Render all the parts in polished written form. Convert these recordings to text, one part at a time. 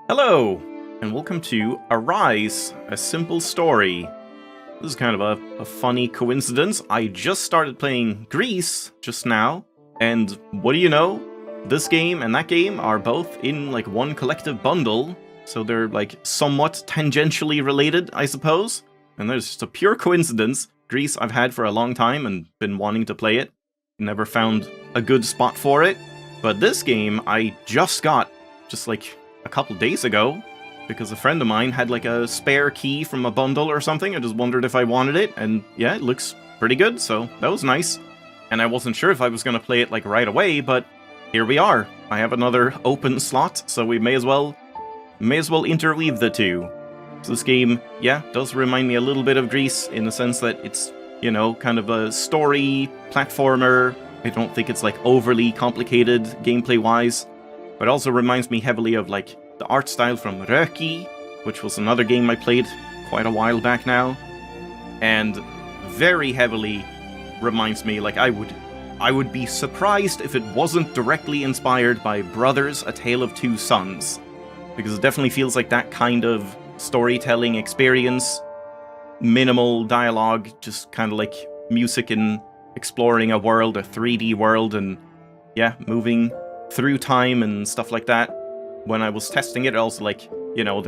Hello, and welcome to Arise, a simple story. This is kind of a funny coincidence. I just started playing GRIS just now, and what do you know? This game and that game are both in like one collective bundle, so they're like somewhat tangentially related, I suppose. And there's just a pure coincidence. GRIS I've had for a long time and been wanting to play it. Never found a good spot for it. But this game I just got, just like a couple days ago, because a friend of mine had like a spare key from a bundle or something. I just wondered if I wanted it, and yeah, it looks pretty good, so that was nice. And I wasn't sure if I was going to play it like right away, but here we are. I have another open slot, so we may as well interweave the two. So this game, yeah, does remind me a little bit of GRIS in the sense that it's, you know, kind of a story platformer. I don't think it's like overly complicated gameplay-wise. But it also reminds me heavily of like the art style from Röki, which was another game I played quite a while back now. And very heavily reminds me, like I would be surprised if it wasn't directly inspired by Brothers: A Tale of Two Sons. Because it definitely feels like that kind of storytelling experience. Minimal dialogue, just kind of like music and exploring a world, a 3D world, and yeah, moving through time and stuff like that. When I was testing it, also like, you know,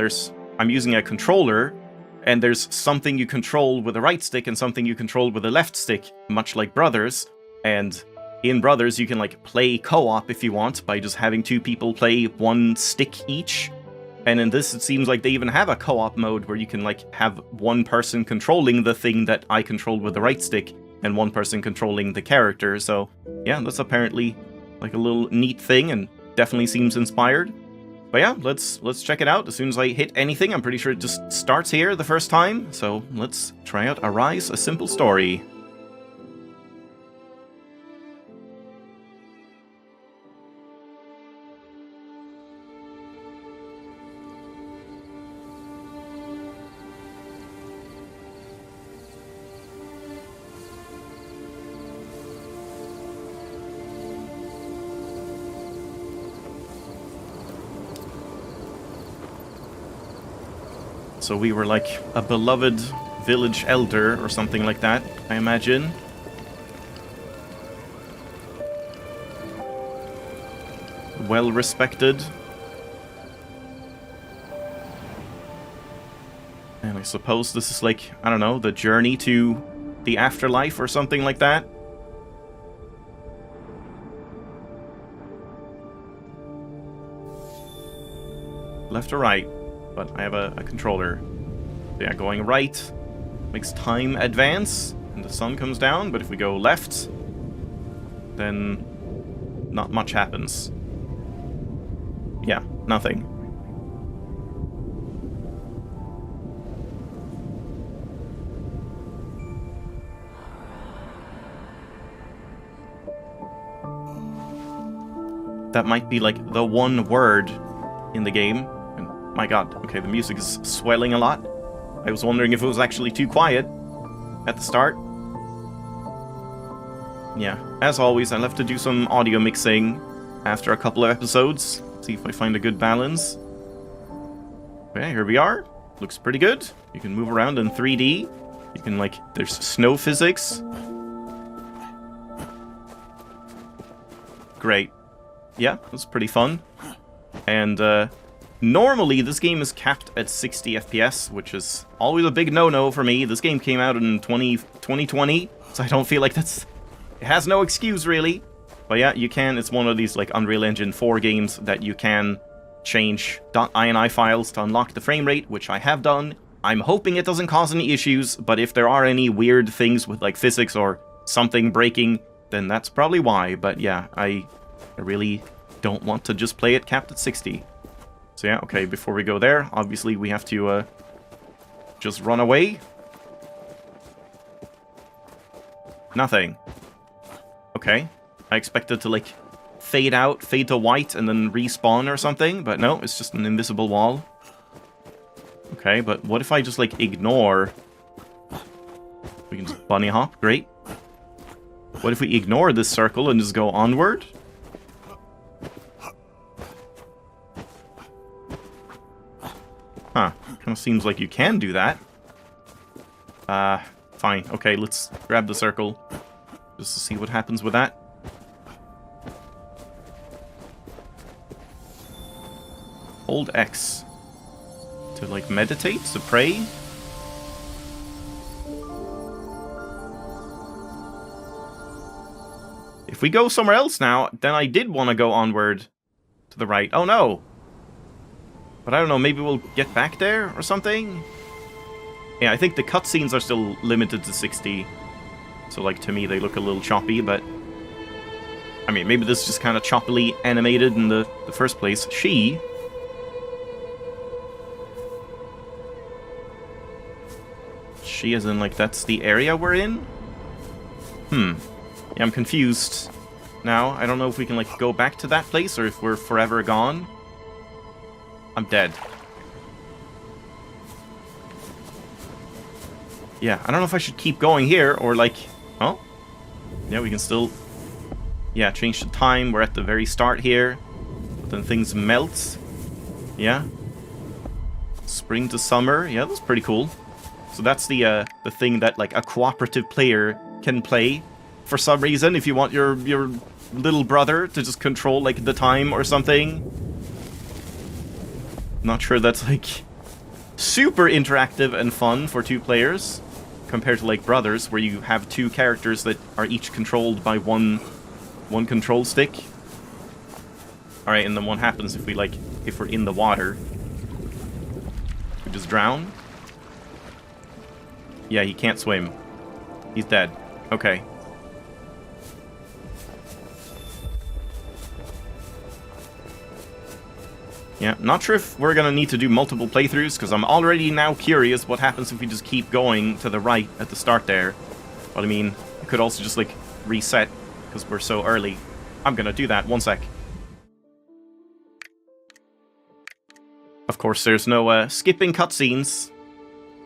I'm using a controller, and there's something you control with the right stick and something you control with the left stick, much like Brothers. And in Brothers, you can like play co-op if you want, by just having two people play one stick each. And in this, it seems like they even have a co-op mode where you can like have one person controlling the thing that I controlled with the right stick, and one person controlling the character. So yeah, that's apparently like a little neat thing, and definitely seems inspired. But yeah, let's check it out. As soon as I hit anything, I'm pretty sure it just starts here the first time. So let's try out Arise, a simple story. So we were like a beloved village elder or something like that, I imagine. Well respected. And I suppose this is like, I don't know, the journey to the afterlife or something like that. Left or right? But I have a controller. Yeah, going right makes time advance, and the sun comes down, but if we go left, then not much happens. Yeah, nothing. That might be like the one word in the game. My god, okay, the music is swelling a lot. I was wondering if it was actually too quiet at the start. Yeah, as always, I'll have to do some audio mixing after a couple of episodes. See if I find a good balance. Okay, here we are. Looks pretty good. You can move around in 3D. You can, like, there's snow physics. Great. Yeah, that's pretty fun. And, normally, this game is capped at 60 FPS, which is always a big no-no for me. This game came out in 2020, so I don't feel like it has no excuse, really. But yeah, you can. It's one of these, like, Unreal Engine 4 games that you can change .ini files to unlock the frame rate, which I have done. I'm hoping it doesn't cause any issues, but if there are any weird things with, like, physics or something breaking, then that's probably why. But yeah, I really don't want to just play it capped at 60. So yeah, okay, before we go there, obviously we have to just run away. Nothing. Okay. I expected to, like, fade out, fade to white, and then respawn or something, but no, it's just an invisible wall. Okay, but what if I just, like, ignore... We can just bunny hop, great. What if we ignore this circle and just go onward? Kind of seems like you can do that. Fine. Okay, let's grab the circle. Just to see what happens with that. Hold X. To, like, meditate? To pray? If we go somewhere else now, then I did want to go onward to the right. Oh, no! But I don't know, maybe we'll get back there or something? Yeah, I think the cutscenes are still limited to 60. So, like, to me, they look a little choppy, but... I mean, maybe this is just kind of choppily animated in the first place. She as in, like, that's the area we're in? Yeah, I'm confused now. I don't know if we can, like, go back to that place or if we're forever gone. I'm dead. Yeah, I don't know if I should keep going here or, like... Oh. Yeah, we can still... Yeah, change the time. We're at the very start here. But then things melt. Yeah. Spring to summer. Yeah, that's pretty cool. So that's the thing that, like, a cooperative player can play for some reason, if you want your little brother to just control, like, the time or something. Not sure that's, like, super interactive and fun for two players, compared to, like, Brothers, where you have two characters that are each controlled by one control stick. Alright, and then what happens if we, like, if we're in the water? We just drown? Yeah, he can't swim. He's dead. Okay. Yeah, not sure if we're gonna need to do multiple playthroughs, because I'm already now curious what happens if we just keep going to the right at the start there. But I mean, we could also just, like, reset, because we're so early. I'm gonna do that. 1 sec. Of course, there's no skipping cutscenes.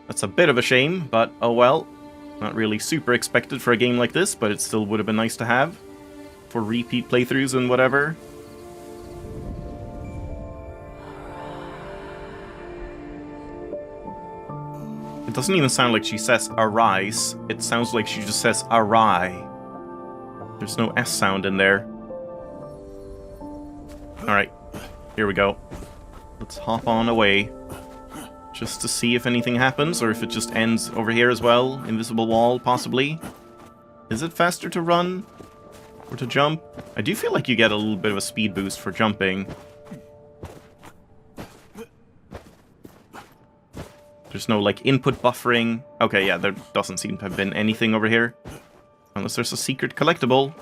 That's a bit of a shame, but oh well. Not really super expected for a game like this, but it still would have been nice to have. For repeat playthroughs and whatever. It doesn't even sound like she says arise. It sounds like she just says awry. There's no S sound in there. Alright, here we go. Let's hop on away. Just to see if anything happens, or if it just ends over here as well. Invisible wall, possibly. Is it faster to run? Or to jump? I do feel like you get a little bit of a speed boost for jumping. There's no, like, input buffering. Okay, yeah, there doesn't seem to have been anything over here. Unless there's a secret collectible.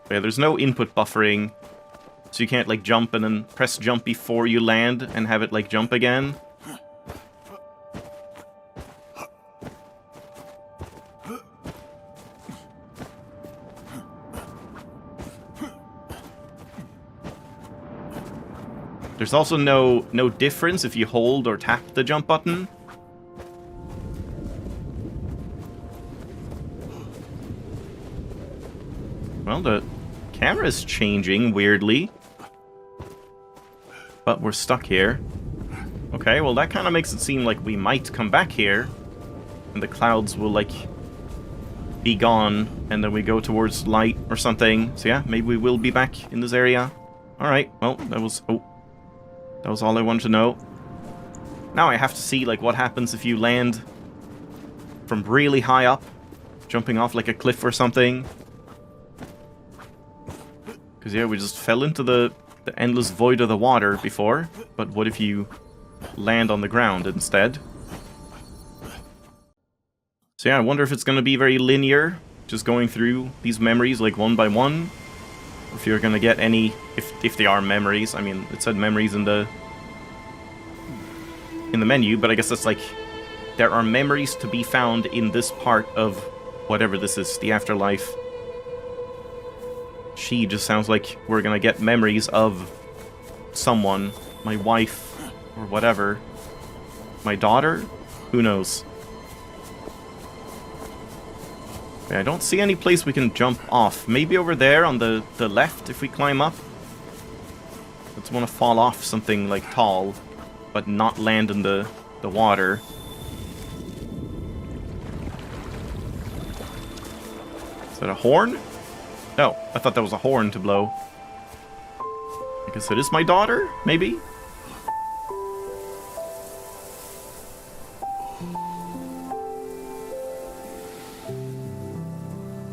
But yeah, there's no input buffering. So you can't, like, jump and then press jump before you land and have it, like, jump again. There's also no difference if you hold or tap the jump button. Well, the camera's changing weirdly. But we're stuck here. Okay, well that kind of makes it seem like we might come back here. And the clouds will, like, be gone. And then we go towards light or something. So yeah, maybe we will be back in this area. Alright, well, that was... Oh. That was all I wanted to know. Now I have to see, like, what happens if you land from really high up, jumping off, like, a cliff or something. Because, yeah, we just fell into the endless void of the water before. But what if you land on the ground instead? So, yeah, I wonder if it's going to be very linear, just going through these memories, like, one by one. If you're gonna get any, if they are memories. I mean, it said memories in the menu, but I guess that's like, there are memories to be found in this part of whatever this is, the afterlife. She just sounds like we're gonna get memories of someone, my wife, or whatever. My daughter? Who knows? I don't see any place we can jump off. Maybe over there on the left if we climb up. Let's want to fall off something, like, tall, but not land in the the water. Is that a horn? No, I thought that was a horn to blow. I guess it is my daughter, maybe?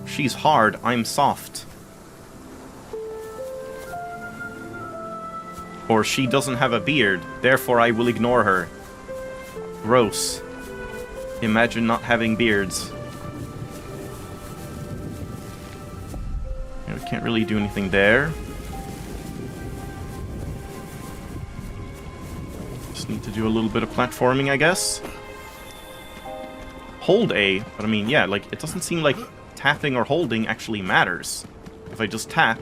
She's hard, I'm soft. Or she doesn't have a beard, therefore I will ignore her. Gross. Imagine not having beards. Yeah, we can't really do anything there. Just need to do a little bit of platforming, I guess. Hold A, but I mean, yeah, like, it doesn't seem like tapping or holding actually matters. If I just tap,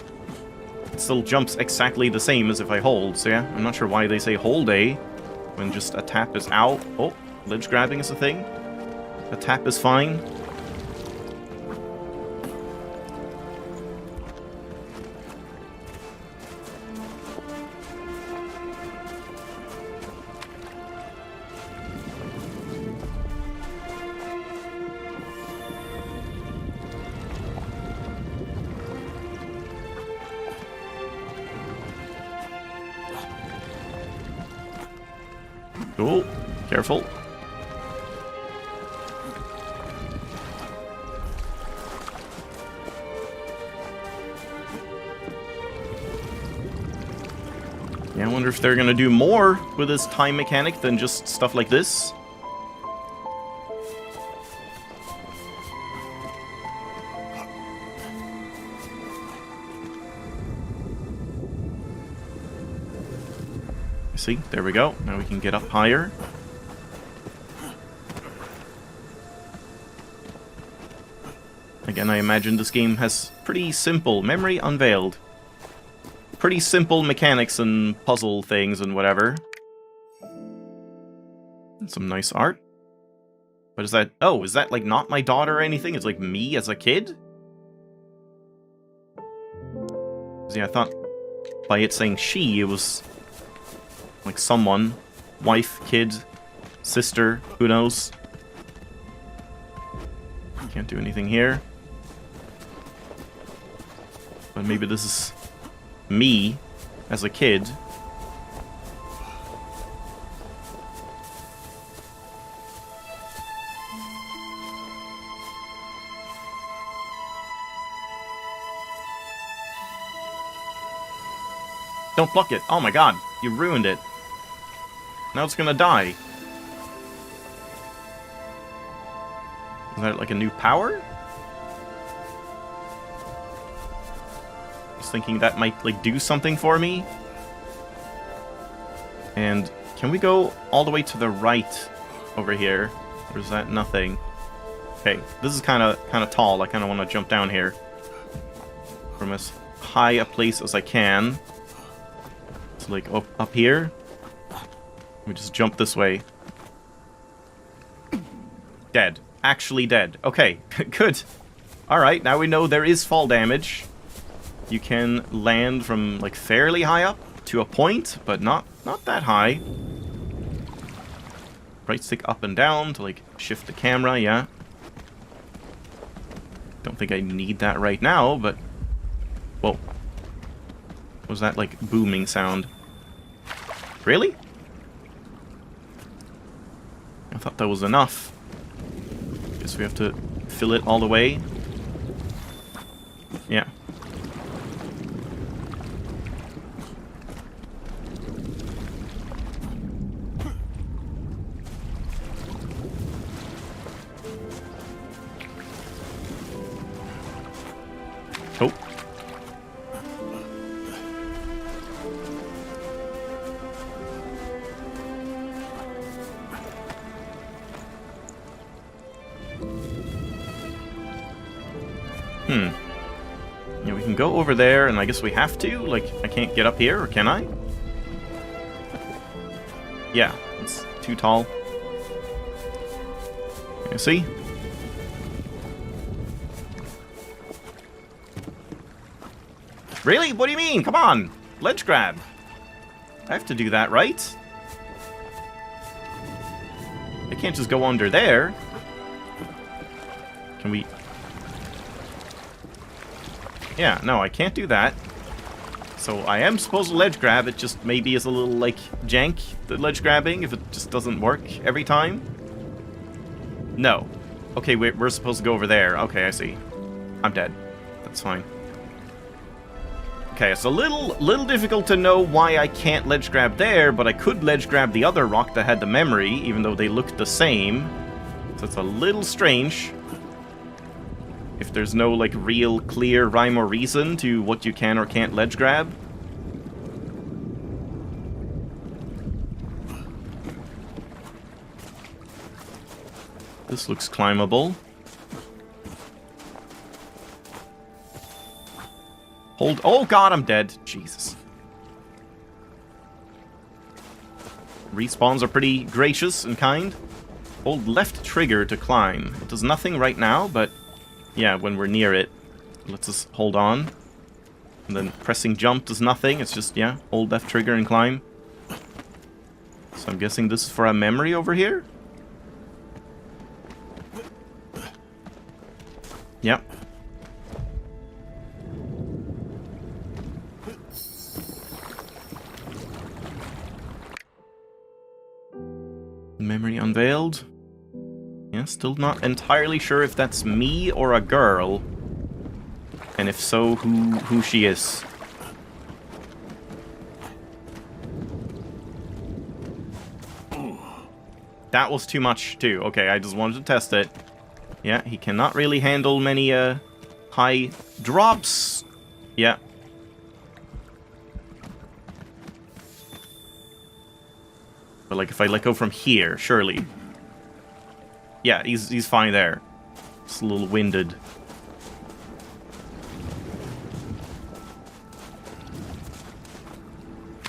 it still jumps exactly the same as if I hold. So yeah, I'm not sure why they say hold A when just a tap is out. Oh, ledge grabbing is a thing. A tap is fine. Oh, careful. Yeah, I wonder if they're gonna do more with this time mechanic than just stuff like this. See, there we go. Now we can get up higher. Again, I imagine this game has pretty simple memory unveiled. Pretty simple mechanics and puzzle things and whatever. And some nice art. What is that? Oh, is that like not my daughter or anything? It's like me as a kid? See, I thought by it saying she, it was like someone. Wife, kid, sister, who knows? Can't do anything here. But maybe this is me as a kid. Don't block it. Oh my god, you ruined it. Now it's gonna die. Is that like a new power? I was thinking that might like do something for me. And can we go all the way to the right over here? Or is that nothing? Okay, this is kind of tall. I kind of want to jump down here from as high a place as I can. It's like up here. Let me just jump this way. Dead. Actually dead. Okay, good. Alright, now we know there is fall damage. You can land from, like, fairly high up to a point, but not that high. Right stick up and down to, like, shift the camera, yeah. Don't think I need that right now, but... Whoa. What was that, like, booming sound? Really? I thought that was enough. Guess we have to fill it all the way. Yeah. Oh. Yeah, we can go over there, and I guess we have to? Like, I can't get up here, or can I? Yeah, it's too tall. You see? Really? What do you mean? Come on! Ledge grab! I have to do that, right? can't just go under there. Can we... Yeah, no, I can't do that. So I am supposed to ledge grab, it just maybe is a little, like, jank, the ledge grabbing, if it just doesn't work every time. No. Okay, we're supposed to go over there. Okay, I see. I'm dead. That's fine. Okay, it's a little difficult to know why I can't ledge grab there, but I could ledge grab the other rock that had the memory, even though they looked the same. So it's a little strange. If there's no, like, real clear rhyme or reason to what you can or can't ledge grab. This looks climbable. Hold... Oh god, I'm dead. Jesus. Respawns are pretty gracious and kind. Hold left trigger to climb. It does nothing right now, but... yeah, when we're near it, lets us hold on. And then pressing jump does nothing. It's just, yeah, hold left trigger and climb. So I'm guessing this is for a memory over here? Yep. Memory unveiled. Yeah, still not entirely sure if that's me or a girl. And if so, who she is. That was too much, too. Okay, I just wanted to test it. Yeah, he cannot really handle many, high drops. Yeah. But, like, if I let go from here, surely... yeah, he's fine there. Just a little winded.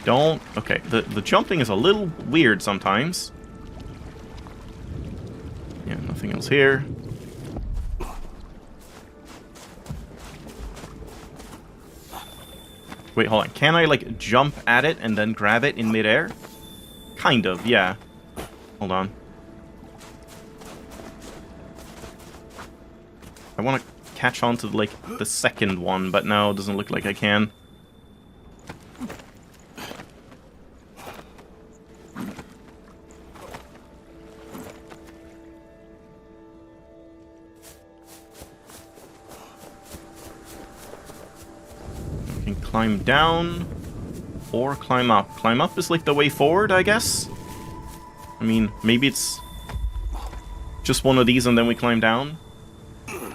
Don't... okay, the jumping is a little weird sometimes. Yeah, nothing else here. Wait, hold on. Can I, like, jump at it and then grab it in midair? Kind of, yeah. Hold on. I want to catch on to, like, the second one, but no, it doesn't look like I can. I can climb down or climb up. Climb up is, like, the way forward, I guess? I mean, maybe it's just one of these and then we climb down?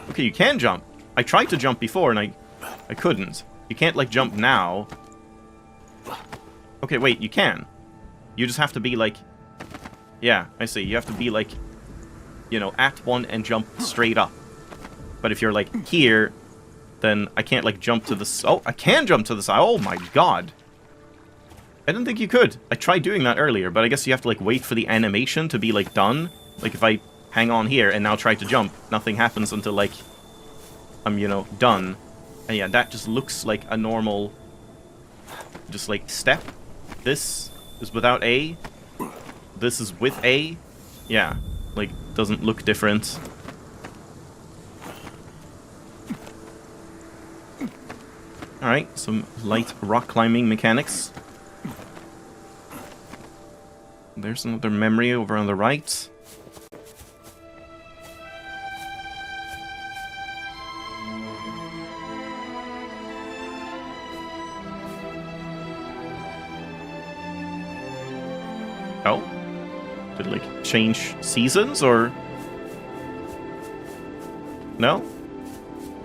Okay, you can jump. I tried to jump before and I couldn't. You can't, like, jump now. Okay, wait, you can. You just have to be, like... yeah, I see. You have to be, like, you know, at one and jump straight up. But if you're, like, here, then I can't, like, jump to the... oh, I can jump to the side. Oh, my god. I didn't think you could. I tried doing that earlier, but I guess you have to, like, wait for the animation to be, like, done. Like, if I hang on here and now try to jump, nothing happens until, like, I'm, you know, done. And yeah, that just looks like a normal, just, like, step. This is without A. This is with A. Yeah, like, doesn't look different. Alright, some light rock climbing mechanics. There's another memory over on the right. Oh? Did it, like, change seasons, or...? No?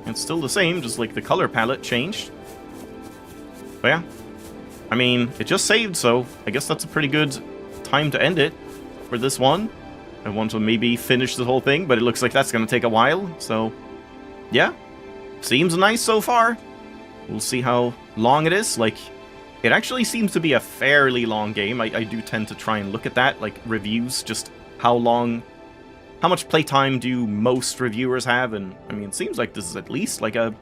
It's still the same, just, like, the color palette changed. But yeah. I mean, it just saved, so I guess that's a pretty good time to end it for this one. I want to maybe finish the whole thing, but it looks like that's going to take a while, so... yeah. Seems nice so far. We'll see how long it is. Like, it actually seems to be a fairly long game. I do tend to try and look at that, like, reviews, just how long... how much playtime do most reviewers have, and, I mean, it seems like this is at least, like, a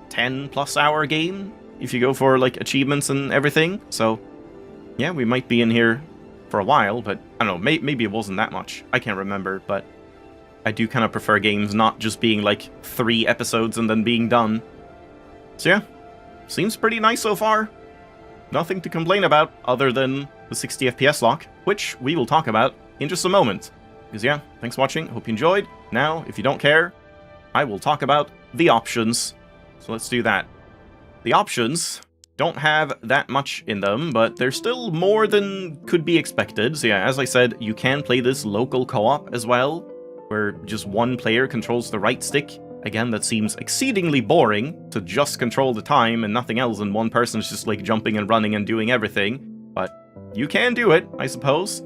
10-plus hour game, if you go for, like, achievements and everything, so, yeah, we might be in here for a while, but I don't know, maybe it wasn't that much. I can't remember, but I do kind of prefer games not just being like 3 episodes and then being done. So yeah, seems pretty nice so far. Nothing to complain about other than the 60 FPS lock, which we will talk about in just a moment. Because yeah, thanks for watching, hope you enjoyed. Now, if you don't care, I will talk about the options. So let's do that. The options don't have that much in them, but they're still more than could be expected. So yeah, as I said, you can play this local co-op as well, where just one player controls the right stick. Again, that seems exceedingly boring, to just control the time and nothing else, and one person's just like jumping and running and doing everything. But you can do it, I suppose.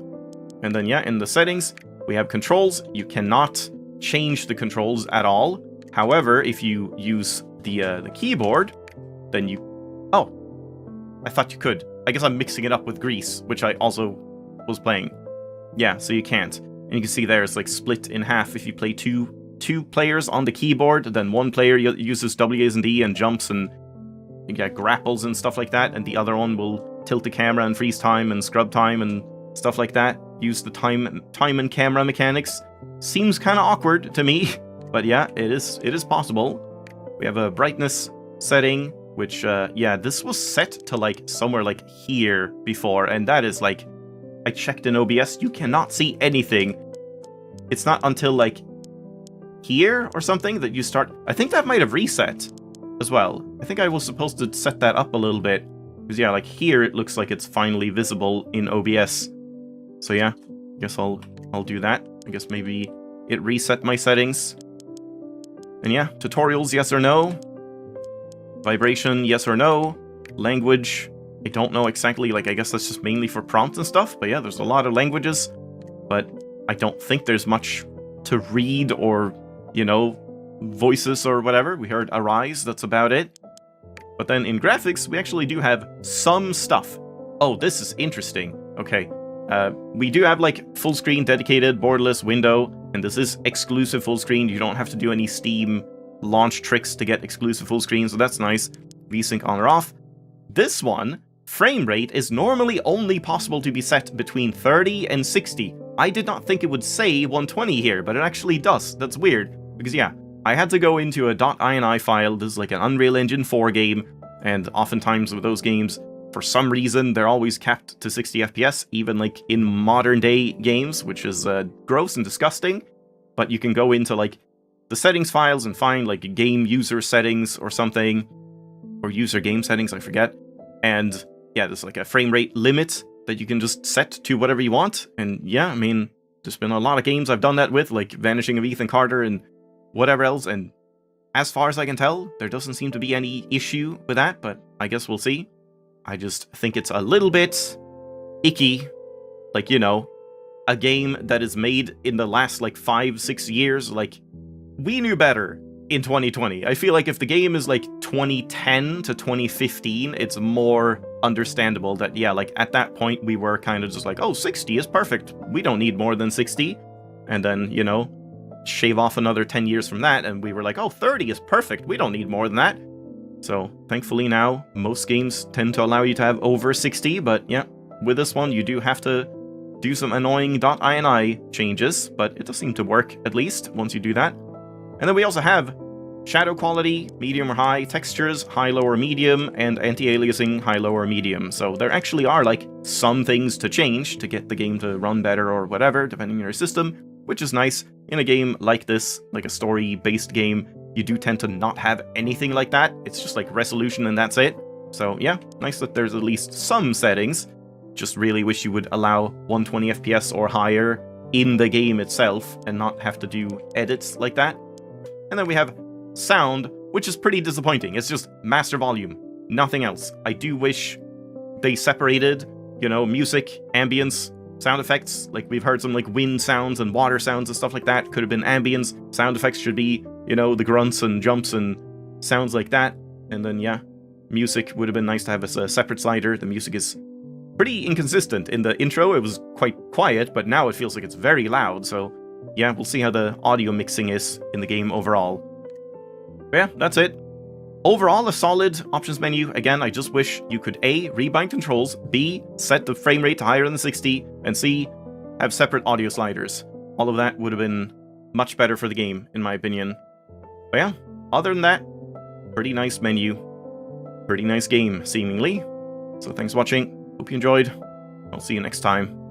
And then yeah, in the settings, we have controls. You cannot change the controls at all. However, if you use the keyboard, then you... Oh, I thought you could. I guess I'm mixing it up with GRIS, which I also was playing. Yeah, so you can't. And you can see there it's like split in half if you play two players on the keyboard, then one player uses W, A, and D and jumps and you get grapples and stuff like that, and the other one will tilt the camera and freeze time and scrub time and stuff like that. Use the time and camera mechanics. Seems kind of awkward to me, but yeah, it is possible. We have a brightness setting, which yeah, this was set to like somewhere like here before, and that is like, I checked in OBS, you cannot see anything. It's not until like here or something that you start... I think that might have reset as well. I think I was supposed to set that up a little bit. Because yeah, like here it looks like it's finally visible in OBS. So yeah, I guess I'll do that. I guess maybe it reset my settings. And yeah, tutorials, yes or no. Vibration, yes or no. Language, I don't know exactly, like I guess that's just mainly for prompts and stuff. But yeah, there's a lot of languages. But I don't think there's much to read or, you know, voices or whatever. We heard Arise, that's about it. But then in graphics, we actually do have some stuff. Oh, this is interesting. Okay. We do have like full screen dedicated borderless window, and this is exclusive full screen. You don't have to do any Steam launch tricks to get exclusive full screen, so that's nice. VSync on or off. This one, frame rate is normally only possible to be set between 30 and 60. I did not think it would say 120 here, but it actually does. That's weird, because yeah, I had to go into a .ini file. This is like an Unreal Engine 4 game, and oftentimes with those games, for some reason, they're always capped to 60 FPS, even like in modern day games, which is gross and disgusting. But you can go into like the settings files and find like game user settings or something, or user game settings, I forget. And yeah, there's like a frame rate limit that you can just set to whatever you want. And yeah, I mean, there's been a lot of games I've done that with, like Vanishing of Ethan Carter and whatever else, and as far as I can tell, there doesn't seem to be any issue with that, but I guess we'll see. I just think it's a little bit icky, like, you know, a game that is made in the last, like, 5-6 years, like, we knew better in 2020. I feel like if the game is, like, 2010 to 2015, it's more understandable that, yeah, like, at that point, we were kind of just like, oh, 60 is perfect. We don't need more than 60. And then, you know, shave off another 10 years from that, and we were like, oh, 30 is perfect. We don't need more than that. So, thankfully now, most games tend to allow you to have over 60, but yeah, with this one, you do have to do some annoying .ini changes, but it does seem to work, at least, once you do that. And then we also have shadow quality, medium or high, textures, high, low, or medium, and anti-aliasing, high, low, or medium. So there actually are, like, some things to change to get the game to run better or whatever, depending on your system, which is nice. In a game like this, like a story-based game, you do tend to not have anything like that. It's just like resolution and that's it. So yeah, nice that there's at least some settings. Just really wish you would allow 120 FPS or higher in the game itself and not have to do edits like that. And then we have sound, which is pretty disappointing. It's just master volume, nothing else. I do wish they separated, you know, music, ambience, sound effects. Like we've heard some like wind sounds and water sounds and stuff like that. Could have been ambience. Sound effects should be, you know, the grunts and jumps and sounds like that. And then, yeah, music would have been nice to have as a separate slider. The music is pretty inconsistent. In the intro, it was quite quiet, but now it feels like it's very loud. So, yeah, we'll see how the audio mixing is in the game overall. But yeah, that's it. overall, a solid options menu. Again, I just wish you could A, rebind controls, B, set the frame rate to higher than 60, and C, have separate audio sliders. All of that would have been much better for the game, in my opinion. But yeah, other than that, pretty nice menu. Pretty nice game, seemingly. So thanks for watching. Hope you enjoyed. I'll see you next time.